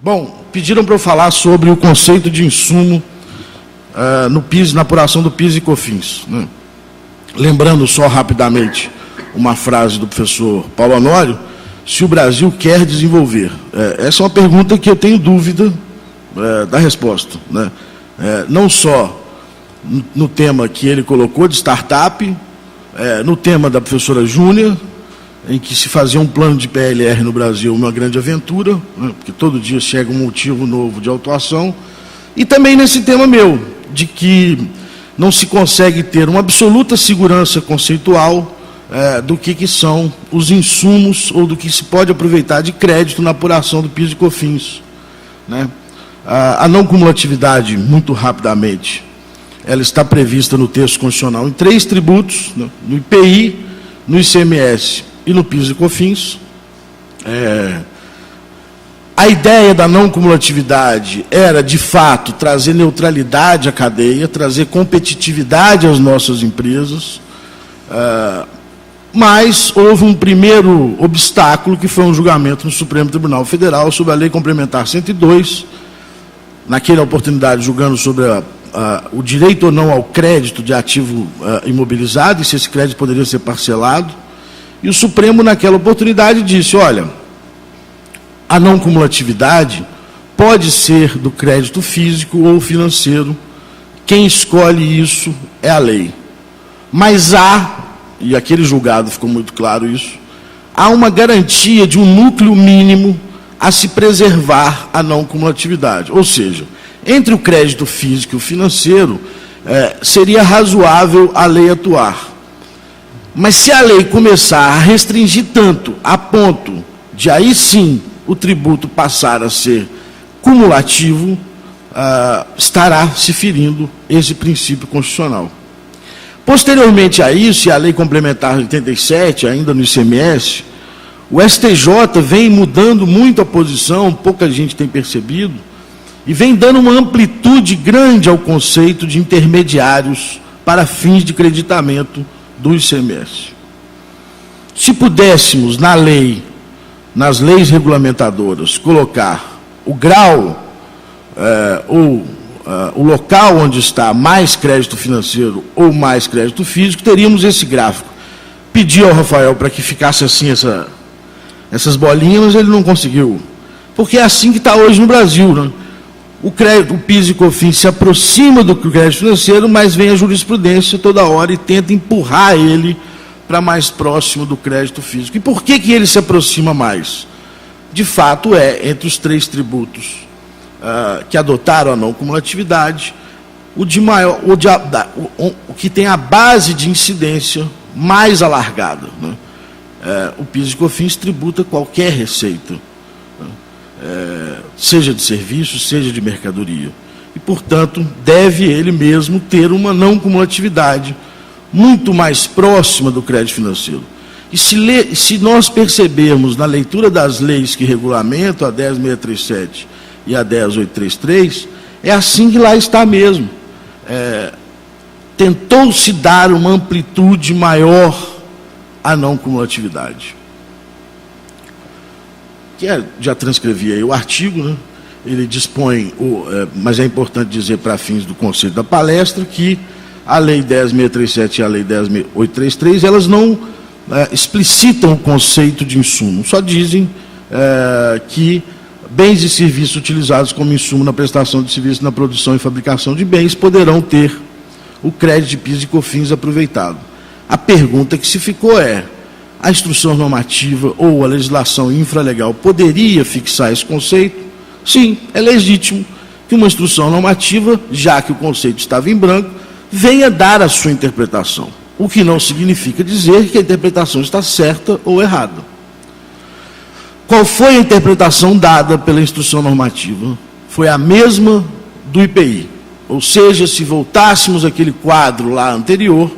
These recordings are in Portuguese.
Bom, pediram para eu falar sobre o conceito de insumo no PIS, na apuração do PIS e COFINS, né? Lembrando só rapidamente uma frase do professor Paulo Honório: se o Brasil quer desenvolver. Essa é uma pergunta que eu tenho dúvida da resposta, né? Não só no tema que ele colocou de startup, no tema da professora Júnia, em que se fazia um plano de PLR no Brasil, uma grande aventura, né, porque todo dia chega um motivo novo de autuação, e também nesse tema meu, de que não se consegue ter uma absoluta segurança conceitual do que são os insumos ou do que se pode aproveitar de crédito na apuração do PIS e COFINS, né? A não cumulatividade, muito rapidamente, ela está prevista no texto constitucional em 3 tributos, né, no IPI, no ICMS e no PIS e COFINS. A ideia da não cumulatividade era, de fato, trazer neutralidade à cadeia, trazer competitividade às nossas empresas, mas houve um primeiro obstáculo, que foi um julgamento no Supremo Tribunal Federal sobre a Lei Complementar 102, naquela oportunidade julgando sobre o direito ou não ao crédito de ativo imobilizado, e se esse crédito poderia ser parcelado. E o Supremo, naquela oportunidade, disse: olha, a não cumulatividade pode ser do crédito físico ou financeiro, quem escolhe isso é a lei. Mas e aquele julgado ficou muito claro isso, há uma garantia de um núcleo mínimo a se preservar a não cumulatividade. Ou seja, entre o crédito físico e o financeiro, seria razoável a lei atuar. Mas se a lei começar a restringir tanto, a ponto de aí sim o tributo passar a ser cumulativo, estará se ferindo esse princípio constitucional. Posteriormente a isso, e a Lei Complementar 87, ainda no ICMS, o STJ vem mudando muito a posição, pouca gente tem percebido, e vem dando uma amplitude grande ao conceito de intermediários para fins de creditamento do ICMS. Se pudéssemos, na lei, nas leis regulamentadoras, colocar o grau o local onde está mais crédito financeiro ou mais crédito físico, teríamos esse gráfico. Pedi ao Rafael para que ficasse assim essas bolinhas, mas ele não conseguiu. Porque é assim que está hoje no Brasil, né? O PIS e COFINS se aproxima do crédito financeiro, mas vem a jurisprudência toda hora e tenta empurrar ele para mais próximo do crédito físico. E por que ele se aproxima mais? De fato, entre os 3 tributos que adotaram a não cumulatividade, o que tem a base de incidência mais alargada, né? O PIS e COFINS tributa qualquer receita, seja de serviços, seja de mercadoria. E, portanto, deve ele mesmo ter uma não cumulatividade muito mais próxima do crédito financeiro. E se nós percebermos na leitura das leis que regulamentam a 10.637 e a 10.833, é assim que lá está mesmo. Tentou-se dar uma amplitude maior à não cumulatividade. Já transcrevi aí o artigo, né? Ele dispõe, mas é importante dizer para fins do conceito da palestra, que a Lei 10.637 e a Lei 10.833, elas não explicitam o conceito de insumo, só dizem que bens e serviços utilizados como insumo na prestação de serviços na produção e fabricação de bens poderão ter o crédito de PIS e COFINS aproveitado. A pergunta que se ficou a instrução normativa ou a legislação infralegal poderia fixar esse conceito? Sim, é legítimo que uma instrução normativa, já que o conceito estava em branco, venha dar a sua interpretação, o que não significa dizer que a interpretação está certa ou errada. Qual foi a interpretação dada pela instrução normativa? Foi a mesma do IPI. Ou seja, se voltássemos àquele quadro lá anterior,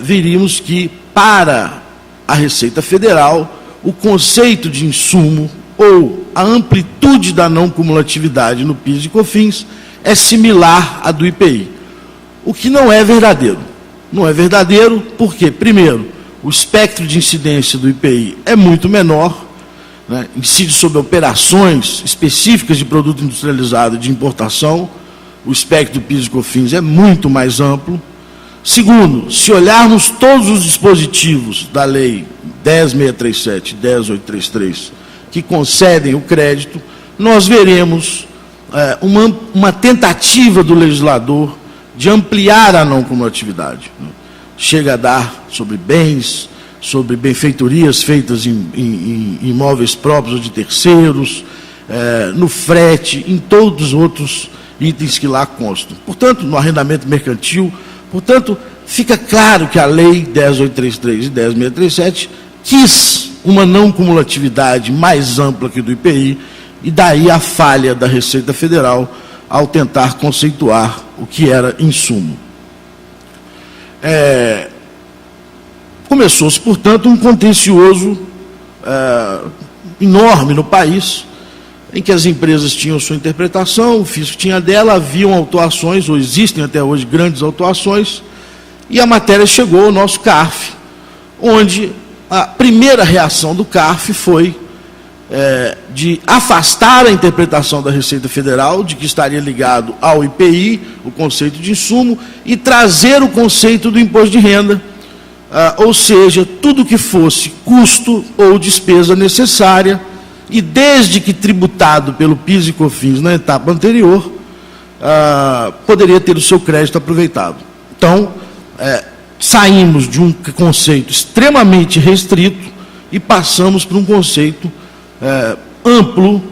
veríamos que, para a Receita Federal, o conceito de insumo ou a amplitude da não cumulatividade no PIS e COFINS é similar à do IPI, o que não é verdadeiro. Não é verdadeiro porque, primeiro, o espectro de incidência do IPI é muito menor, né, incide sobre operações específicas de produto industrializado e de importação, o espectro do PIS e COFINS é muito mais amplo. Segundo, se olharmos todos os dispositivos da Lei 10.637 e 10.833 que concedem o crédito, nós veremos uma tentativa do legislador de ampliar a não cumulatividade. Chega a dar sobre bens, sobre benfeitorias feitas em imóveis próprios ou de terceiros, no frete, em todos os outros itens que lá constam. Portanto, no arrendamento mercantil, portanto, fica claro que a Lei 10.833 e 10.637 quis uma não cumulatividade mais ampla que do IPI, e daí a falha da Receita Federal ao tentar conceituar o que era insumo. Começou-se, portanto, um contencioso enorme no país, em que as empresas tinham sua interpretação, o fisco tinha dela, haviam autuações, ou existem até hoje grandes autuações, e a matéria chegou ao nosso CARF, onde a primeira reação do CARF foi de afastar a interpretação da Receita Federal, de que estaria ligado ao IPI, o conceito de insumo, e trazer o conceito do imposto de renda, ou seja, tudo que fosse custo ou despesa necessária, e desde que tributado pelo PIS e COFINS na etapa anterior, poderia ter o seu crédito aproveitado. Então, saímos de um conceito extremamente restrito e passamos para um conceito amplo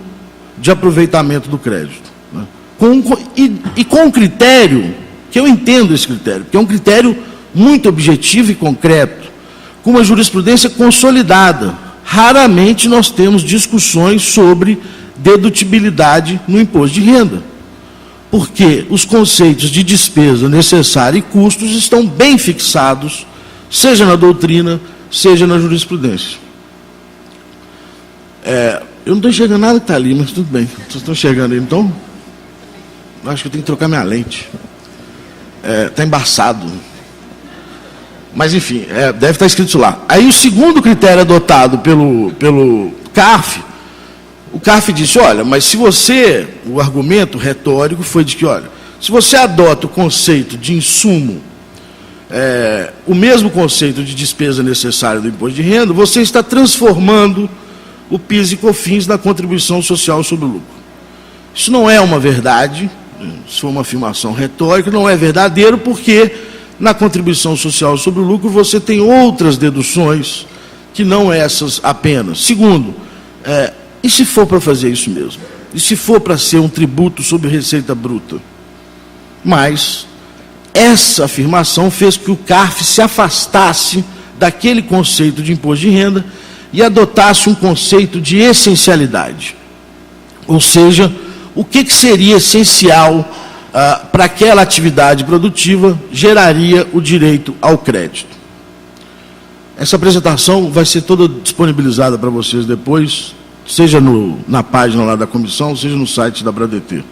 de aproveitamento do crédito. Né? Com um critério, que eu entendo esse critério, que é um critério muito objetivo e concreto, com uma jurisprudência consolidada. Raramente nós temos discussões sobre dedutibilidade no imposto de renda, porque os conceitos de despesa necessária e custos estão bem fixados, seja na doutrina, seja na jurisprudência. Eu não estou enxergando nada que está ali, mas tudo bem. Vocês estão enxergando aí, então? Acho que eu tenho que trocar minha lente. Está embaçado. Mas, enfim, deve estar escrito lá. Aí, o segundo critério adotado pelo CARF, o CARF disse, olha, mas se você, o argumento retórico foi de que, olha, se você adota o conceito de insumo, o mesmo conceito de despesa necessária do imposto de renda, você está transformando o PIS e COFINS na contribuição social sobre o lucro. Isso não é uma verdade, isso foi uma afirmação retórica, não é verdadeiro, porque na contribuição social sobre o lucro você tem outras deduções que não essas apenas. Segundo, e se for para fazer isso mesmo? E se for para ser um tributo sobre receita bruta? Mas essa afirmação fez que o CARF se afastasse daquele conceito de imposto de renda e adotasse um conceito de essencialidade. Ou seja, o que seria essencial para aquela atividade produtiva geraria o direito ao crédito. Essa apresentação vai ser toda disponibilizada para vocês depois, seja na página lá da comissão, seja no site da Bradet.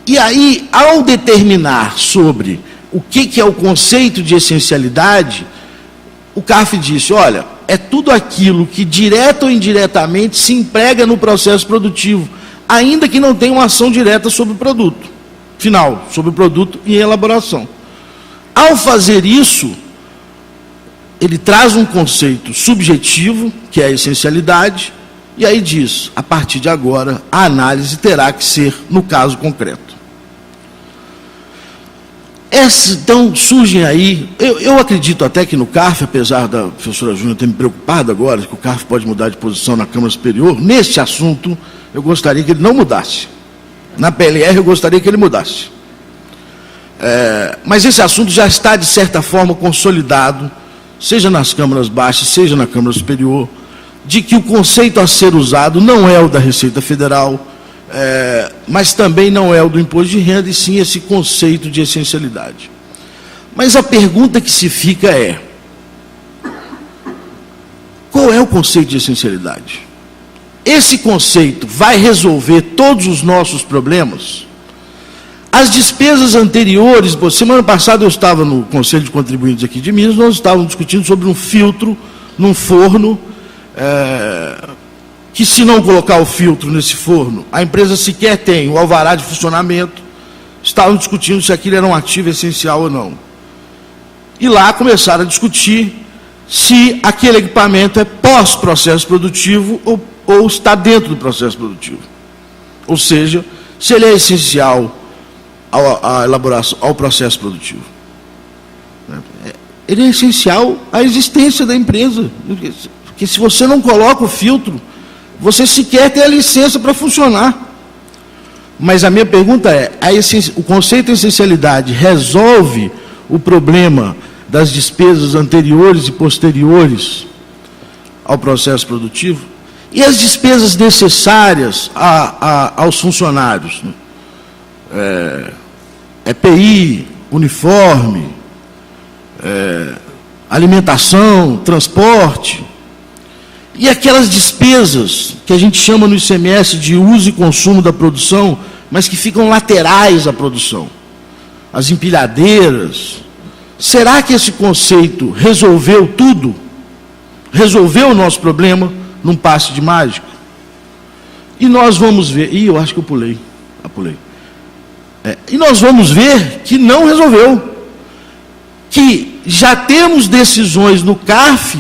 E aí, ao determinar sobre o que é o conceito de essencialidade, o CARF disse, olha, é tudo aquilo que direta ou indiretamente se emprega no processo produtivo, ainda que não tenha uma ação direta sobre o produto final, sobre o produto em elaboração. Ao fazer isso, ele traz um conceito subjetivo, que é a essencialidade, e aí diz, a partir de agora, a análise terá que ser no caso concreto. Então, surgem aí, eu acredito até que no CARF, apesar da professora Júnior ter me preocupado agora, que o CARF pode mudar de posição na Câmara Superior, neste assunto, eu gostaria que ele não mudasse. Na PLR, eu gostaria que ele mudasse. Mas esse assunto já está, de certa forma, consolidado, seja nas câmaras baixas, seja na Câmara Superior, de que o conceito a ser usado não é o da Receita Federal, mas também não é o do imposto de renda, e sim esse conceito de essencialidade. Mas a pergunta que se fica é, qual é o conceito de essencialidade? Esse conceito vai resolver todos os nossos problemas? As despesas anteriores, semana passada eu estava no Conselho de Contribuintes aqui de Minas, nós estávamos discutindo sobre um filtro num forno que se não colocar o filtro nesse forno, a empresa sequer tem o alvará de funcionamento, estavam discutindo se aquilo era um ativo essencial ou não. E lá começaram a discutir se aquele equipamento é pós-processo produtivo ou está dentro do processo produtivo. Ou seja, se ele é essencial à elaboração, ao processo produtivo. Ele é essencial à existência da empresa. Porque se você não coloca o filtro, você sequer tem a licença para funcionar. Mas a minha pergunta é, o conceito de essencialidade resolve o problema das despesas anteriores e posteriores ao processo produtivo? E as despesas necessárias aos funcionários? EPI, uniforme, alimentação, transporte, e aquelas despesas que a gente chama no ICMS de uso e consumo da produção, mas que ficam laterais à produção, as empilhadeiras. Será que esse conceito resolveu tudo? Resolveu o nosso problema num passe de mágica? E nós vamos ver, eu acho que eu pulei. E nós vamos ver que não resolveu. Que já temos decisões no CARF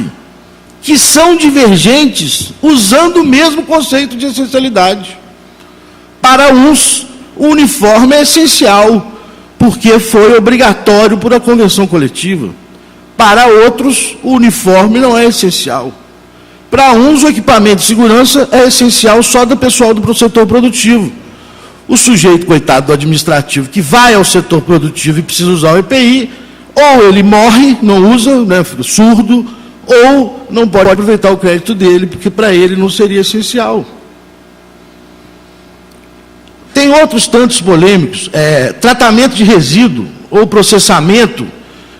que são divergentes, usando o mesmo conceito de essencialidade. Para uns, o uniforme é essencial, porque foi obrigatório por a convenção coletiva. Para outros, o uniforme não é essencial. Para uns, o equipamento de segurança é essencial só do pessoal do setor produtivo. O sujeito, coitado do administrativo, que vai ao setor produtivo e precisa usar o EPI, ou ele morre, não usa, né, surdo, ou não pode aproveitar o crédito dele, porque para ele não seria essencial. Tem outros tantos polêmicos, tratamento de resíduo, ou processamento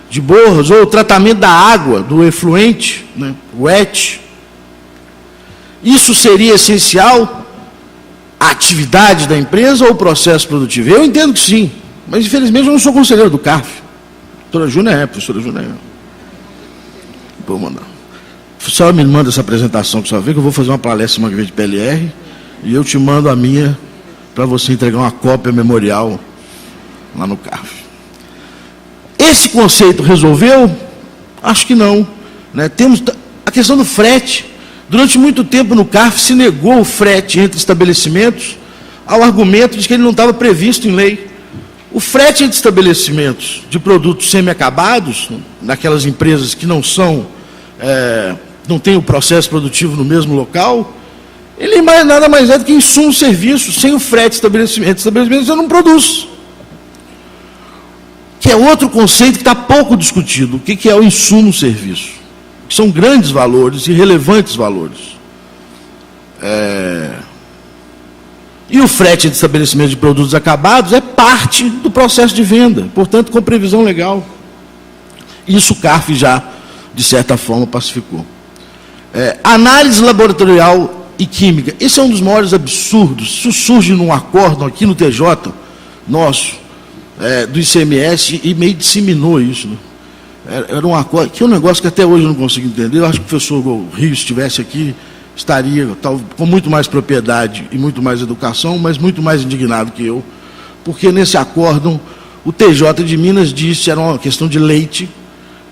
de borras, ou tratamento da água, do efluente, né, wet. Isso seria essencial à atividade da empresa ou ao processo produtivo? Eu entendo que sim, mas infelizmente eu não sou conselheiro do CARF. Doutora Júnia professora Júnia Vou mandar. A senhora me manda essa apresentação que a senhora vê, que eu vou fazer uma palestra semana que vem de PLR, e eu te mando a minha para você entregar uma cópia memorial lá no CARF. Esse conceito resolveu? Acho que não. Né? Temos a questão do frete. Durante muito tempo no CARF se negou o frete entre estabelecimentos ao argumento de que ele não estava previsto em lei. O frete entre estabelecimentos de produtos semi-acabados, naquelas empresas que não têm o processo produtivo no mesmo local, ele nada mais é do que insumo serviço. Sem o frete estabelecimento você não produz. Que é outro conceito que está pouco discutido. O que é o insumo serviço? Que são grandes valores e relevantes valores. E o frete de estabelecimento de produtos acabados é parte do processo de venda, portanto, com previsão legal. Isso o CARF já, de certa forma, pacificou. Análise laboratorial e química. Esse é um dos maiores absurdos. Isso surge num acórdão aqui no TJ, nosso, do ICMS, e meio disseminou isso. Né? Era um acordo, que é um negócio que até hoje eu não consigo entender. Eu acho que o professor Rio, se estivesse aqui, estaria com muito mais propriedade e muito mais educação, mas muito mais indignado que eu, porque nesse acórdão o TJ de Minas disse, era uma questão de leite,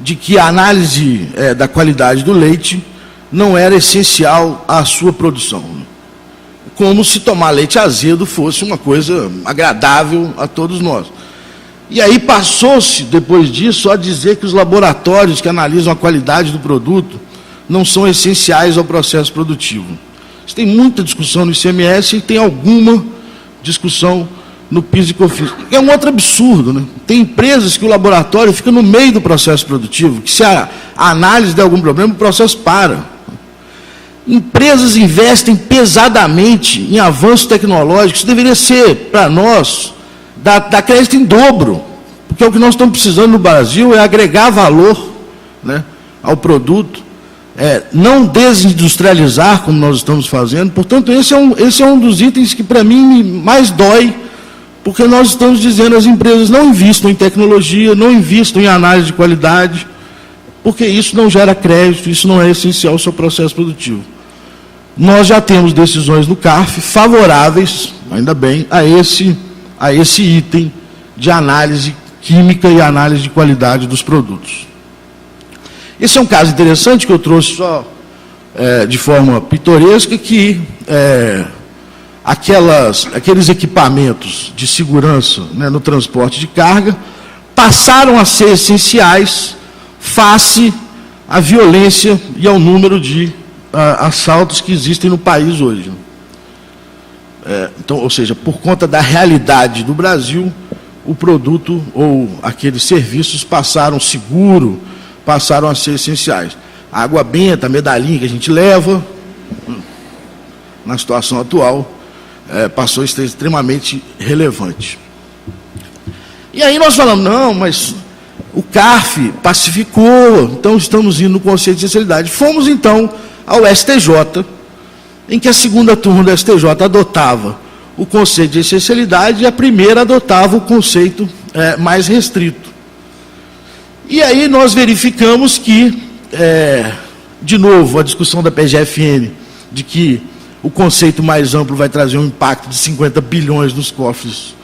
de que a análise da qualidade do leite não era essencial à sua produção. Como se tomar leite azedo fosse uma coisa agradável a todos nós. E aí passou-se, depois disso, a dizer que os laboratórios que analisam a qualidade do produto não são essenciais ao processo produtivo. Isso tem muita discussão no ICMS e tem alguma discussão no PIS e COFINS. É um outro absurdo, né? Tem empresas que o laboratório fica no meio do processo produtivo, que se a análise der algum problema, o processo para. Empresas investem pesadamente em avanços tecnológicos. Isso deveria ser, para nós, dar crédito em dobro, porque o que nós estamos precisando no Brasil é agregar valor, né, ao produto, não desindustrializar, como nós estamos fazendo. Portanto, esse é um dos itens que, para mim, mais dói, porque nós estamos dizendo às empresas: não invistam em tecnologia, não invistam em análise de qualidade, porque isso não gera crédito, isso não é essencial ao seu processo produtivo. nós já temos decisões no CARF favoráveis, ainda bem, a esse item de análise química e análise de qualidade dos produtos. Esse é um caso interessante que eu trouxe só de forma pitoresca, que aqueles equipamentos de segurança, né, no transporte de carga passaram a ser essenciais face à violência e ao número de assaltos que existem no país hoje. Então, ou seja, por conta da realidade do Brasil, o produto ou aqueles serviços passaram seguro, passaram a ser essenciais. A água benta, a medalhinha que a gente leva, na situação atual, passou a ser extremamente relevante. E aí nós falamos, não, mas o CARF pacificou, então estamos indo no conceito de essencialidade. Fomos então ao STJ, em que a segunda turma do STJ adotava o conceito de essencialidade e a primeira adotava o conceito mais restrito. E aí nós verificamos que, de novo, a discussão da PGFN, de que o conceito mais amplo vai trazer um impacto de 50 bilhões nos cofres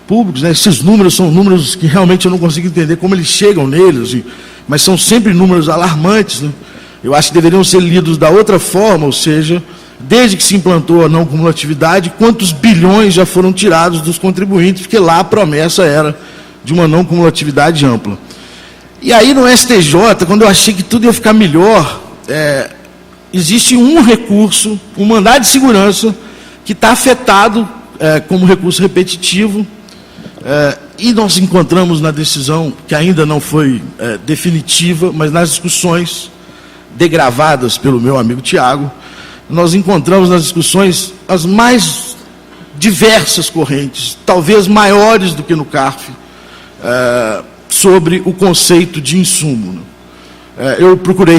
públicos, né? Esses números são números que realmente eu não consigo entender como eles chegam neles, mas são sempre números alarmantes, né? Eu acho que deveriam ser lidos da outra forma, ou seja, desde que se implantou a não cumulatividade, quantos bilhões já foram tirados dos contribuintes, porque lá a promessa era de uma não cumulatividade ampla. E aí no STJ, quando eu achei que tudo ia ficar melhor, existe um recurso, um mandado de segurança, que está afetado como recurso repetitivo, e nós encontramos na decisão, que ainda não foi definitiva, mas nas discussões degravadas pelo meu amigo Tiago, nós encontramos nas discussões as mais diversas correntes, talvez maiores do que no CARF, sobre o conceito de insumo. Eu procurei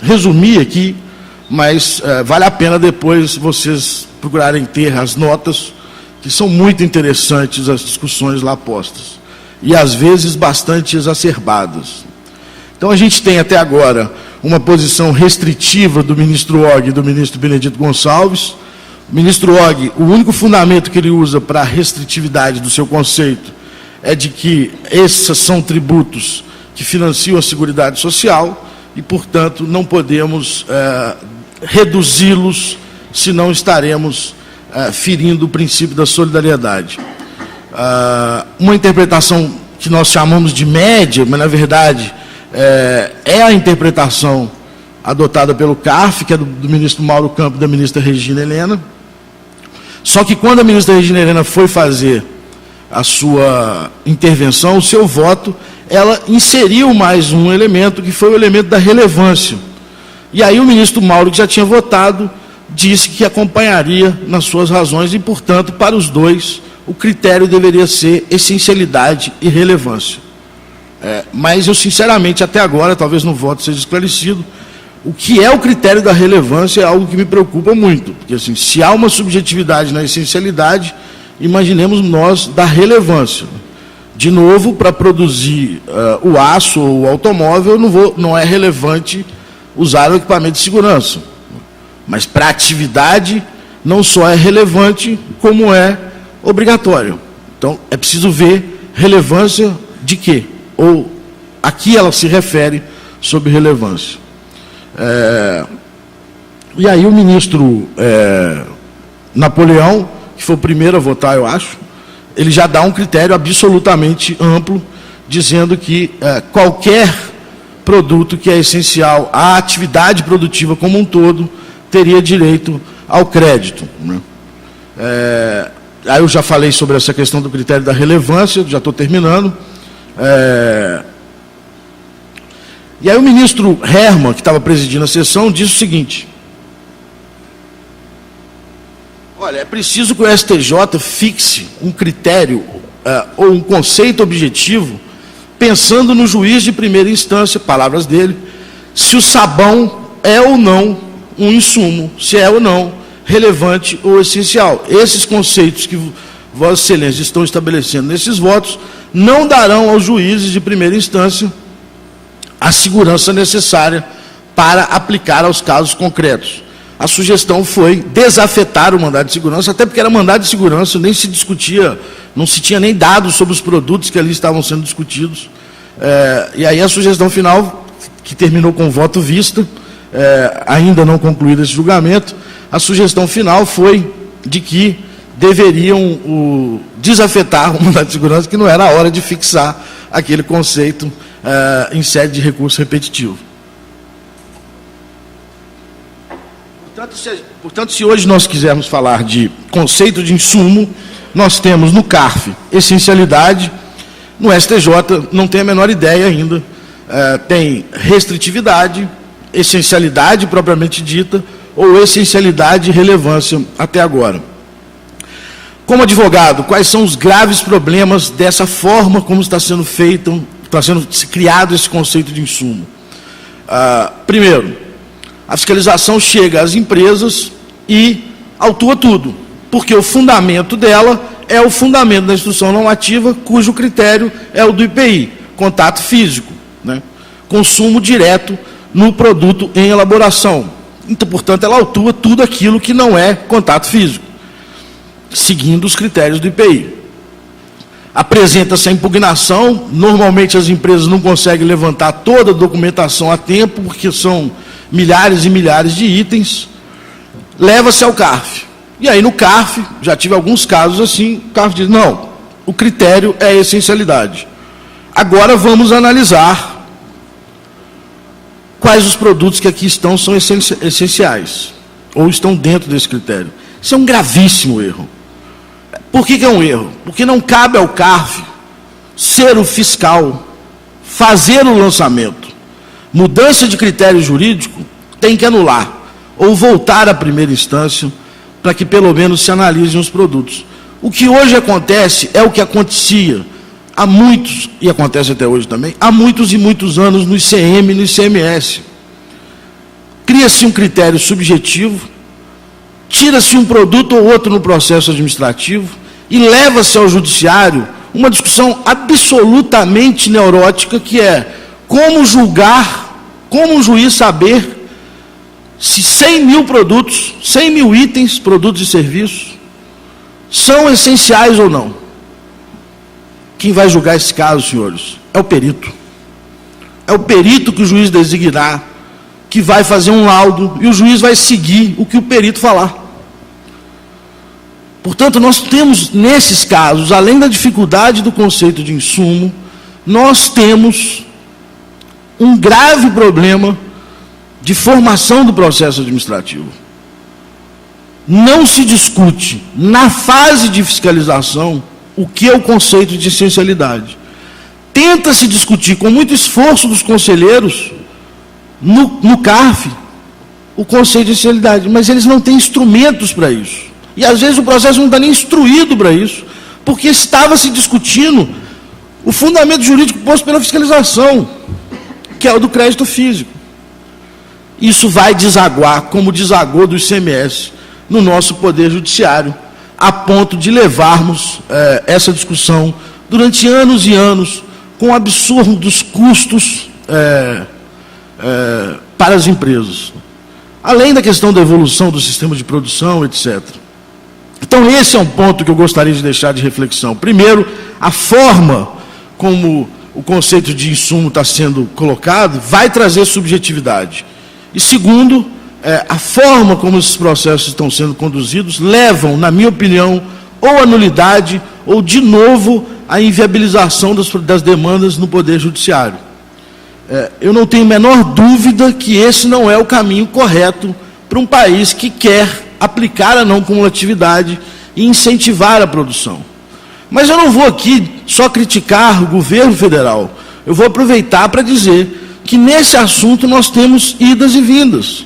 resumir aqui, mas vale a pena depois vocês procurarem ter as notas, que são muito interessantes as discussões lá postas, e às vezes bastante exacerbadas. Então a gente tem até agora uma posição restritiva do ministro Og e do ministro Benedito Gonçalves. O ministro Og, o único fundamento que ele usa para a restritividade do seu conceito é de que esses são tributos que financiam a Seguridade Social e, portanto, não podemos reduzi-los, senão estaremos ferindo o princípio da solidariedade. Uma interpretação que nós chamamos de média, mas, na verdade, é a interpretação adotada pelo CARF, que é do ministro Mauro Campos e da ministra Regina Helena. Só que quando a ministra Regina Helena foi fazer a sua intervenção, o seu voto, ela inseriu mais um elemento, que foi o elemento da relevância. E aí o ministro Mauro, que já tinha votado, disse que acompanharia nas suas razões e, portanto, para os dois, o critério deveria ser essencialidade e relevância. Mas eu, sinceramente, até agora, talvez no voto seja esclarecido, o que é o critério da relevância é algo que me preocupa muito, porque, assim, se há uma subjetividade na essencialidade, imaginemos nós da relevância. De novo, para produzir o aço ou o automóvel, não é relevante usar o equipamento de segurança. Mas para a atividade, não só é relevante, como é obrigatório. Então, é preciso ver relevância de quê? Ou a que ela se refere sobre relevância. E aí o ministro Napoleão, que foi o primeiro a votar, eu acho, ele já dá um critério absolutamente amplo, dizendo que qualquer produto que é essencial à atividade produtiva como um todo, teria direito ao crédito, né? Aí eu já falei sobre essa questão do critério da relevância, já estou terminando. E aí o ministro Herman, que estava presidindo a sessão, disse o seguinte: olha, é preciso que o STJ fixe um critério ou um conceito objetivo, pensando no juiz de primeira instância, palavras dele, se o sabão é ou não um insumo, se é ou não relevante ou essencial. Esses conceitos que Vossa Excelência estão estabelecendo nesses votos não darão aos juízes de primeira instância a segurança necessária para aplicar aos casos concretos. a sugestão foi desafetar o mandado de segurança, até porque era mandado de segurança, nem se discutia, não se tinha nem dados sobre os produtos que ali estavam sendo discutidos. E aí a sugestão final, que terminou com voto vista, ainda não concluído esse julgamento, a sugestão final foi de que deveriam desafetar o mandado de segurança, que não era a hora de fixar aquele conceito em sede de recurso repetitivo. Portanto, se hoje nós quisermos falar de conceito de insumo, nós temos no CARF essencialidade, no STJ não tem a menor ideia ainda, tem restritividade, essencialidade propriamente dita, ou essencialidade e relevância até agora. Como advogado, quais são os graves problemas dessa forma como está sendo feito, está sendo criado esse conceito de insumo? Primeiro, a fiscalização chega às empresas e autua tudo, porque o fundamento dela é o fundamento da instrução normativa, cujo critério é o do IPI, contato físico, né? Consumo direto no produto em elaboração. Então, portanto, ela autua tudo aquilo que não é contato físico, seguindo os critérios do IPI. Apresenta-se a impugnação, normalmente as empresas não conseguem levantar toda a documentação a tempo, porque são milhares e milhares de itens, leva-se ao CARF. E aí no CARF, já tive alguns casos assim, o CARF diz, não, o critério é a essencialidade. Agora vamos analisar quais os produtos que aqui estão são essenciais, ou estão dentro desse critério. Isso é um gravíssimo erro. Por que é um erro? Porque não cabe ao CARF ser o fiscal, fazer o lançamento. Mudança de critério jurídico tem que anular, ou voltar à primeira instância, para que pelo menos se analisem os produtos. O que hoje acontece é o que acontecia há muitos, e acontece até hoje também, há muitos e muitos anos no ICM e no ICMS. Cria-se um critério subjetivo, tira-se um produto ou outro no processo administrativo e leva-se ao judiciário uma discussão absolutamente neurótica, que é como julgar, como um juiz saber se 100 mil produtos, 100 mil itens, produtos e serviços, são essenciais ou não. Quem vai julgar esse caso, senhores, é o perito. É o perito que o juiz designar, que vai fazer um laudo, e o juiz vai seguir o que o perito falar. Portanto, nós temos, nesses casos, além da dificuldade do conceito de insumo, nós temos um grave problema de formação do processo administrativo. Não se discute, na fase de fiscalização, o que é o conceito de essencialidade. Tenta-se discutir, com muito esforço dos conselheiros, no CARF, o conceito de essencialidade, mas eles não têm instrumentos para isso. E, às vezes, o processo não está nem instruído para isso, porque estava se discutindo o fundamento jurídico posto pela fiscalização, que é o do crédito físico. Isso vai desaguar, como desagou do ICMS, no nosso Poder Judiciário, a ponto de levarmos essa discussão durante anos e anos, com absurdos custos para as empresas. Além da questão da evolução do sistema de produção, etc. Então, esse é um ponto que eu gostaria de deixar de reflexão. Primeiro, a forma como o conceito de insumo está sendo colocado vai trazer subjetividade. E segundo, a forma como esses processos estão sendo conduzidos levam, na minha opinião, ou à nulidade, ou, de novo, à inviabilização das demandas no Poder Judiciário. Eu não tenho a menor dúvida que esse não é o caminho correto para um país que quer aplicar a não cumulatividade e incentivar a produção. Mas eu não vou aqui só criticar o governo federal, eu vou aproveitar para dizer que nesse assunto nós temos idas e vindas.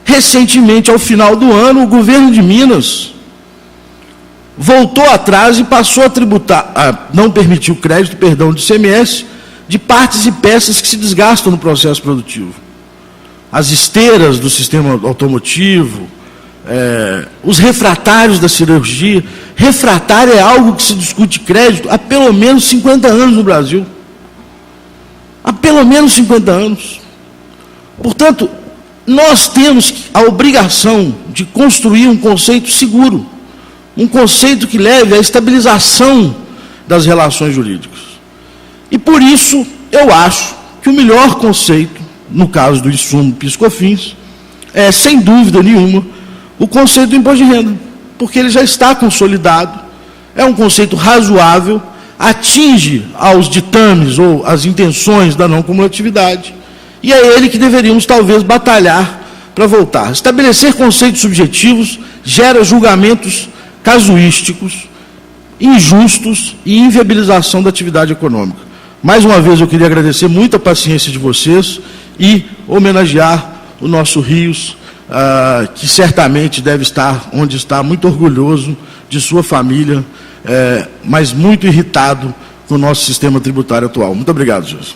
Recentemente, ao final do ano, o governo de Minas voltou atrás e passou a tributar, não permitiu crédito, perdão, de ICMS, de partes e peças que se desgastam no processo produtivo. As esteiras do sistema automotivo, os refratários da cirurgia. Refratário é algo que se discute crédito há pelo menos 50 anos no Brasil. Há pelo menos 50 anos. Portanto, nós temos a obrigação de construir um conceito seguro, um conceito que leve à estabilização das relações jurídicas. E por isso, eu acho que o melhor conceito, no caso do insumo PIS/COFINS, é, sem dúvida nenhuma, o conceito do imposto de renda, porque ele já está consolidado, é um conceito razoável, atinge aos ditames ou às intenções da não cumulatividade, e é ele que deveríamos talvez batalhar para voltar. Estabelecer conceitos subjetivos gera julgamentos casuísticos, injustos e inviabilização da atividade econômica. Mais uma vez eu queria agradecer muito a paciência de vocês e homenagear o nosso Rios, que certamente deve estar onde está, muito orgulhoso de sua família, mas muito irritado com o nosso sistema tributário atual. Muito obrigado, José.